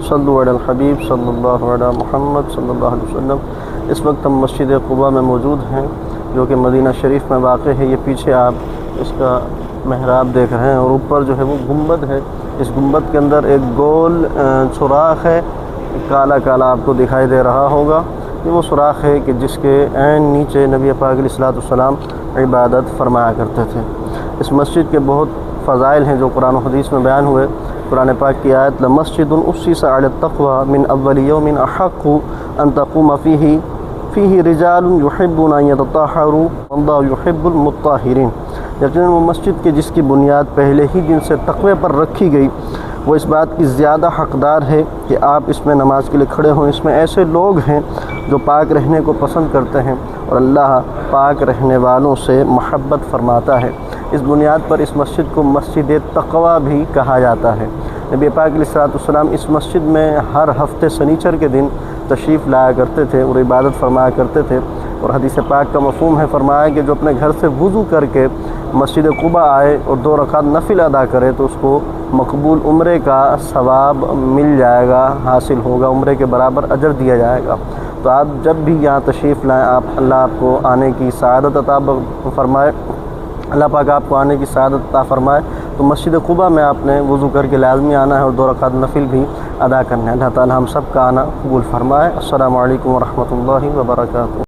صلو علی الحبیب صلی اللہ علی محمد صلی اللہ علیہ وسلم۔ اس وقت ہم مسجد قباء میں موجود ہیں جو کہ مدینہ شریف میں واقع ہے۔ یہ پیچھے آپ اس کا محراب دیکھ رہے ہیں اور اوپر جو ہے وہ گنبد ہے۔ اس گنبد کے اندر ایک گول سوراخ ہے، کالا کالا آپ کو دکھائی دے رہا ہوگا۔ یہ وہ سوراخ ہے کہ جس کے عین نیچے نبی پاک علیہ الصلوۃ والسلام عبادت فرمایا کرتے تھے۔ اس مسجد کے بہت فضائل ہیں جو قرآن و حدیث میں بیان ہوئے۔ قرآن پاک کی آیت لمسجد اسس علی التقوی من اول یوم احق ان تقوم فیہ رجال یحبون ان یتطہروا واللہ یحب المطہرین۔ یقیناً وہ مسجد کے جس کی بنیاد پہلے ہی دن سے تقوی پر رکھی گئی، وہ اس بات کی زیادہ حقدار ہے کہ آپ اس میں نماز کے لیے کھڑے ہوں۔ اس میں ایسے لوگ ہیں جو پاک رہنے کو پسند کرتے ہیں اور اللہ پاک رہنے والوں سے محبت فرماتا ہے۔ اس بنیاد پر اس مسجد کو مسجد تقوی بھی کہا جاتا ہے۔ نبی پاک علیہ الصلوۃ والسلام اس مسجد میں ہر ہفتے سنیچر کے دن تشریف لایا کرتے تھے اور عبادت فرمایا کرتے تھے، اور حدیث پاک کا مفہوم ہے، فرمایا کہ جو اپنے گھر سے وضو کر کے مسجد قباء آئے اور 2 رکعت نفل ادا کرے تو اس کو مقبول عمرے کا ثواب مل جائے گا، حاصل ہوگا، عمرے کے برابر اجر دیا جائے گا۔ تو آپ جب بھی یہاں تشریف لائیں، اللہ آپ کو آنے کی سعادت عطا فرمائے، اللہ پاک آپ کو آنے کی سعادت عطا فرمائے۔ تو مسجد قباء میں آپ نے وضو کر کے لازمی آنا ہے اور 2 رکعت نفل بھی ادا کرنا ہے۔ اللہ تعالی ہم سب کا آنا قبول فرمائے۔ السلام علیکم ورحمۃ اللہ وبرکاتہ۔